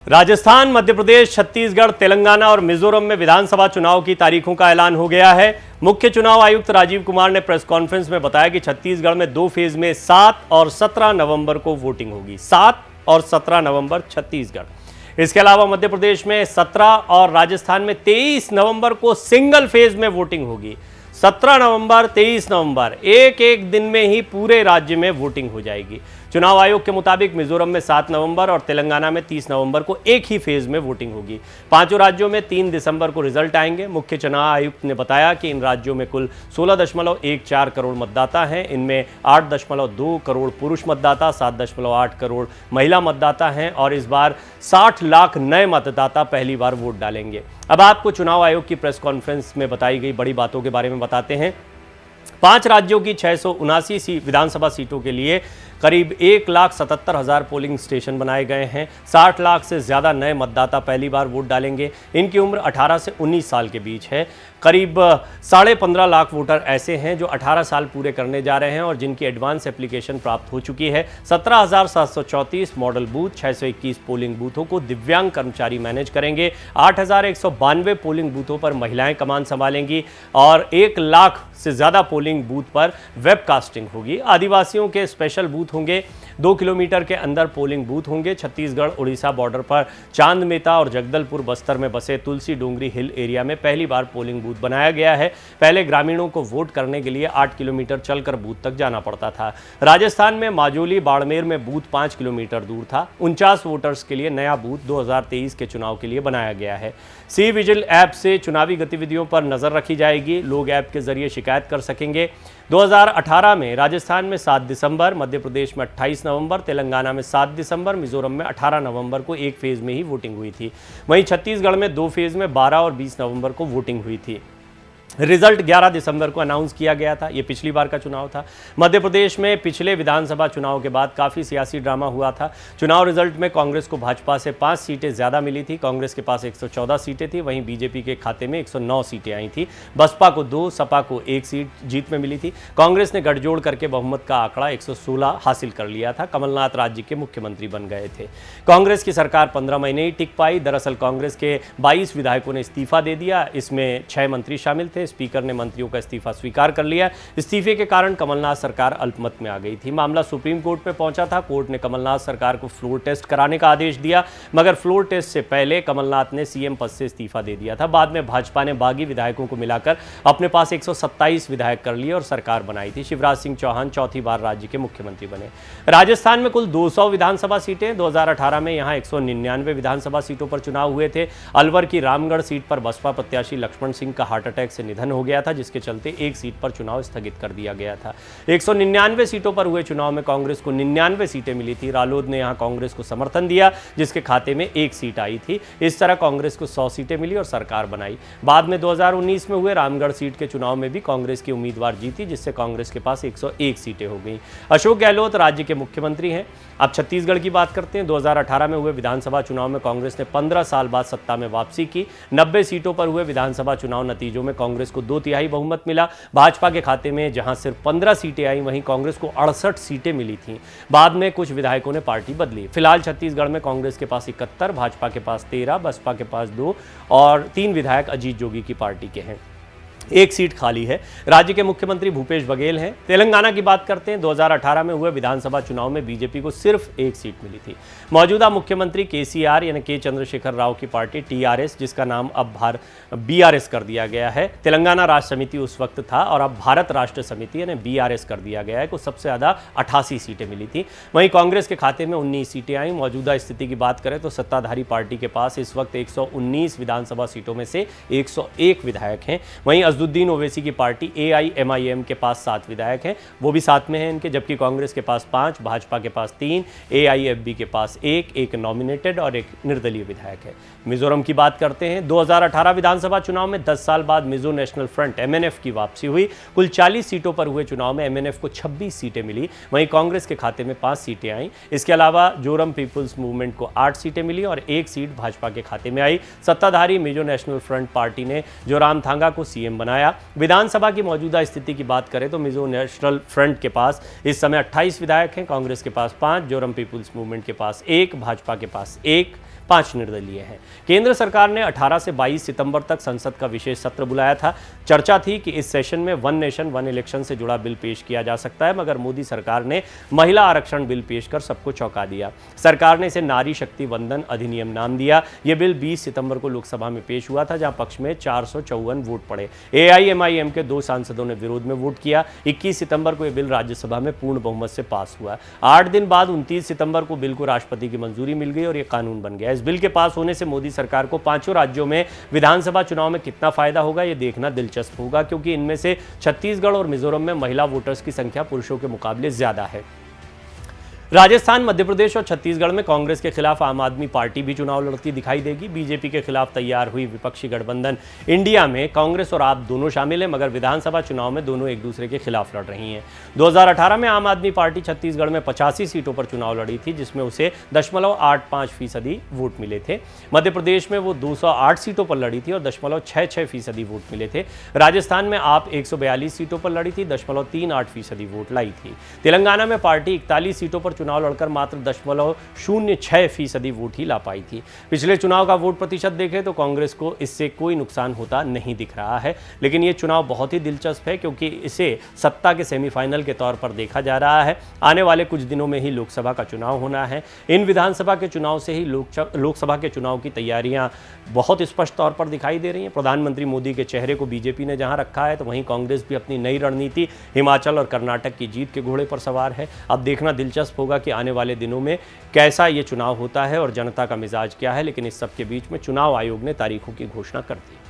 राजस्थान, मध्य प्रदेश, छत्तीसगढ़, तेलंगाना और मिजोरम में विधानसभा चुनाव की तारीखों का ऐलान हो गया है। मुख्य चुनाव आयुक्त राजीव कुमार ने प्रेस कॉन्फ्रेंस में बताया कि छत्तीसगढ़ में 2 फेज में 7 और 17 नवंबर को वोटिंग होगी। 7 और 17 नवंबर छत्तीसगढ़। इसके अलावा मध्य प्रदेश में 17 और राजस्थान में 23 नवंबर को सिंगल फेज में वोटिंग होगी। 17 नवंबर, 23 नवंबर, एक दिन में ही पूरे राज्य में वोटिंग हो जाएगी। चुनाव आयोग के मुताबिक मिजोरम में 7 नवंबर और तेलंगाना में 30 नवंबर को एक ही फेज में वोटिंग होगी। पांचों राज्यों में 3 दिसंबर को रिजल्ट आएंगे। मुख्य चुनाव आयुक्त ने बताया कि इन राज्यों में कुल 16.14 करोड़ मतदाता हैं। इनमें 8.2 करोड़ पुरुष मतदाता, 7.8 करोड़ महिला मतदाता हैं और इस बार 60 लाख नए मतदाता पहली बार वोट डालेंगे। अब आपको चुनाव आयोग की प्रेस कॉन्फ्रेंस में बताई गई बड़ी बातों के बारे में बताते हैं। 5 राज्यों की 679 विधानसभा सीटों के लिए करीब 1,77,000 पोलिंग स्टेशन बनाए गए हैं। 60 लाख से ज़्यादा नए मतदाता पहली बार वोट डालेंगे। इनकी उम्र 18 से 19 साल के बीच है। करीब 15.5 लाख वोटर ऐसे हैं जो 18 साल पूरे करने जा रहे हैं और जिनकी एडवांस एप्लीकेशन प्राप्त हो चुकी है। 17,734 मॉडल बूथ, 621 पोलिंग बूथों को दिव्यांग कर्मचारी मैनेज करेंगे। 8,192 पोलिंग बूथों पर महिलाएं कमान संभालेंगी और 1 लाख से ज़्यादा पोलिंग बूथ पर वेबकास्टिंग होगी। आदिवासियों के स्पेशल बूथ होंगे। 2 किलोमीटर के अंदर पोलिंग बूथ होंगे। छत्तीसगढ़ उड़ीसा बॉर्डर पर चांदमेता और जगदलपुर बस्तर में बसे तुलसी डोंगरी हिल एरिया में पहली बार पोलिंग बूथ बनाया गया है। पहले ग्रामीणों को वोट करने के लिए 8 किलोमीटर चलकर बूथ तक जाना पड़ता था। राजस्थान में माजोली बाड़मेर में बूथ 5 किलोमीटर दूर था। 49 वोटर्स के लिए नया बूथ 2023 के चुनाव के लिए बनाया गया है। सी विजिल ऐप से चुनावी गतिविधियों पर नजर रखी जाएगी। लोग ऐप के जरिए शिकायत कर सकेंगे। 2018 में राजस्थान में 7 दिसंबर, मध्य प्रदेश में 28 नवंबर, तेलंगाना में 7 दिसंबर, मिजोरम में 18 नवंबर को एक फेज में ही वोटिंग हुई थी। वहीं छत्तीसगढ़ में 2 फेज में 12 और 20 नवंबर को वोटिंग हुई थी। रिजल्ट 11 दिसंबर को अनाउंस किया गया था। ये पिछली बार का चुनाव था। मध्य प्रदेश में पिछले विधानसभा चुनाव के बाद काफ़ी सियासी ड्रामा हुआ था। चुनाव रिजल्ट में कांग्रेस को भाजपा से 5 सीटें ज़्यादा मिली थी। कांग्रेस के पास 114 सीटें थी। वहीं बीजेपी के खाते में 109 सीटें आई थी। बसपा को 2, सपा को 1 सीट जीत में मिली थी। कांग्रेस ने गठजोड़ करके बहुमत का आंकड़ा 116 हासिल कर लिया था। कमलनाथ राज्य के मुख्यमंत्री बन गए थे। कांग्रेस की सरकार 15 महीने ही टिक पाई। दरअसल कांग्रेस के 22 विधायकों ने इस्तीफा दे दिया। इसमें 6 मंत्री शामिल थे। स्पीकर ने मंत्रियों का इस्तीफा स्वीकार कर लिया। इस्तीफे के कारण कमलनाथ सरकार अल्पमत में आ गई थी। मामला सुप्रीम कोर्ट में पहुंचा था। कोर्ट ने कमलनाथ सरकार को फ्लोर टेस्ट कराने का आदेश दिया, मगर फ्लोर टेस्ट से पहले कमलनाथ ने सीएम पद से इस्तीफा दे दिया था। बाद में भाजपा ने बागी विधायकों को मिलाकर अपने पास 127 विधायक कर लिए और सरकार बनाई थी। शिवराज सिंह चौहान चौथी बार राज्य के मुख्यमंत्री बने। राजस्थान में कुल 200 विधानसभा सीटें। 2018 में यहां 199 विधानसभा सीटों पर चुनाव हुए थे। अलवर की रामगढ़ सीट पर बसपा प्रत्याशी लक्ष्मण सिंह का हार्ट अटैक से निधन हो गया था, जिसके चलते एक सीट पर चुनाव स्थगित कर दिया गया था। 199 सीटों पर हुए चुनाव में कांग्रेस को 99 सीटें मिली थी। रालोद ने यहां कांग्रेस को समर्थन दिया, जिसके खाते में 1 सीट आई थी। इस तरह कांग्रेस को 100 सीटें मिली और सरकार बनाई। बाद में 2019 में हुए रामगढ़ सीट के चुनाव में भी कांग्रेस की उम्मीदवार जीती, जिससे कांग्रेस के पास 101 सीटें हो गई। अशोक गहलोत राज्य के मुख्यमंत्री हैं। अब छत्तीसगढ़ की बात करते हैं। 2018 में हुए विधानसभा चुनाव में कांग्रेस ने 15 साल बाद सत्ता में वापसी की। 90 सीटों पर हुए विधानसभा चुनाव नतीजों में कांग्रेस को 2/3 बहुमत मिला। भाजपा के खाते में जहां सिर्फ 15 सीटें आई, वहीं कांग्रेस को 68 सीटें मिली थीं। बाद में कुछ विधायकों ने पार्टी बदली। फिलहाल छत्तीसगढ़ में कांग्रेस के पास 71, भाजपा के पास 13, बसपा के पास 2 और 3 विधायक अजीत जोगी की पार्टी के हैं। 1 सीट खाली है। राज्य के मुख्यमंत्री भूपेश बघेल हैं। तेलंगाना की बात करते हैं। 2018 में हुए विधानसभा चुनाव में बीजेपी को सिर्फ 1 सीट मिली थी। मौजूदा मुख्यमंत्री केसीआर यानी के चंद्रशेखर राव की पार्टी टीआरएस, जिसका नाम अब बीआरएस कर दिया गया है, तेलंगाना राष्ट्र समिति उस वक्त था और अब भारत राष्ट्र समिति यानी बीआरएस कर दिया गया है, को सबसे ज़्यादा 88 सीटें मिली थी। वहीं कांग्रेस के खाते में 19 सीटें आई। मौजूदा स्थिति की बात करें तो सत्ताधारी पार्टी के पास इस वक्त 119 विधानसभा सीटों में से 101 विधायक हैं। वहीं अजदुद्दीन ओवैसी की पार्टी एआईएमआईएम के पास 7 विधायक हैं, वो भी साथ में हैं इनके, जबकि कांग्रेस के पास 5, भाजपा के पास 3, एआईएफबी के पास 1 नॉमिनेटेड और 1 निर्दलीय विधायक है। मिजोरम की बात करते हैं। 2018 विधानसभा चुनाव में 10 साल बाद मिजो नेशनल फ्रंट एमएनएफ की वापसी हुई। कुल 40 सीटों पर हुए चुनाव में एमएनएफ को 26 सीटें मिली। वहीं कांग्रेस के खाते में 5 सीटें आईं। इसके अलावा जोरम पीपुल्स मूवमेंट को 8 सीटें मिली और 1 सीट भाजपा के खाते में आई। सत्ताधारी मिजो नेशनल फ्रंट पार्टी ने जोरामथांगा को सीएम बनाया। विधानसभा की मौजूदा स्थिति की बात करें तो मिजो नेशनल फ्रंट के पास इस समय 28 विधायक हैं, कांग्रेस के पास 5, जोरम पीपुल्स मूवमेंट के पास 1, भाजपा के पास 1, 5 निर्दलीय हैं। केंद्र सरकार ने 18 से 22 सितंबर तक संसद का विशेष सत्र बुलाया था। चर्चा थी कि इस सेशन में वन नेशन वन इलेक्शन से जुड़ा बिल पेश किया जा सकता है, मगर मोदी सरकार ने महिला आरक्षण बिल पेश कर सबको चौंका दिया। सरकार ने इसे नारी शक्ति वंदन अधिनियम नाम दिया। यह बिल 20 सितंबर को लोकसभा में पेश हुआ था, जहां पक्ष में 454 वोट पड़े। AIMIM के 2 सांसदों ने विरोध में वोट किया। 21 सितंबर को यह बिल राज्यसभा में पूर्ण बहुमत से पास हुआ। 8 दिन बाद 29 सितंबर को बिल को राष्ट्रपति की मंजूरी मिल गई और यह कानून बन गया। इस बिल के पास होने से मोदी सरकार को 5 राज्यों में विधानसभा चुनाव में कितना फायदा होगा, यह देखना दिलचस्प होगा, क्योंकि इनमें से छत्तीसगढ़ और मिजोरम में महिला वोटर्स की संख्या पुरुषों के मुकाबले ज्यादा है। राजस्थान, मध्य प्रदेश और छत्तीसगढ़ में कांग्रेस के खिलाफ आम आदमी पार्टी भी चुनाव लड़ती दिखाई देगी। बीजेपी के खिलाफ तैयार हुई विपक्षी गठबंधन इंडिया में कांग्रेस और आप दोनों शामिल हैं, मगर विधानसभा चुनाव में दोनों एक दूसरे के खिलाफ लड़ रही हैं। 2018 में आम आदमी पार्टी छत्तीसगढ़ में 85 सीटों पर चुनाव लड़ी थी, जिसमें उसे 0.85% वोट मिले थे। मध्य प्रदेश में वो 208 सीटों पर लड़ी थी और 0.66% वोट मिले थे। राजस्थान में आप 142 सीटों पर लड़ी थी, 0.38% वोट लाई थी। तेलंगाना में पार्टी 41 सीटों पर चुनाव लड़कर मात्र 0.06% वोट ही ला पाई थी। पिछले चुनाव का वोट प्रतिशत देखें तो कांग्रेस को इससे कोई नुकसान होता नहीं दिख रहा है, लेकिन ये चुनाव बहुत ही दिलचस्प है, क्योंकि इसे सत्ता के सेमीफाइनल के तौर पर देखा जा रहा है। आने वाले कुछ दिनों में ही लोकसभा का चुनाव होना है। इन विधानसभा के चुनाव से ही लोकसभा के चुनाव की तैयारियां बहुत स्पष्ट तौर पर दिखाई दे रही हैं। प्रधानमंत्री मोदी के चेहरे को बीजेपी ने जहां रखा है, तो वहीं कांग्रेस भी अपनी नई रणनीति हिमाचल और कर्नाटक की जीत के घोड़े पर सवार है। अब देखना दिलचस्प होगा कि आने वाले दिनों में कैसा ये चुनाव होता है और जनता का मिजाज क्या है, लेकिन इस सब के बीच में चुनाव आयोग ने तारीखों की घोषणा कर दी।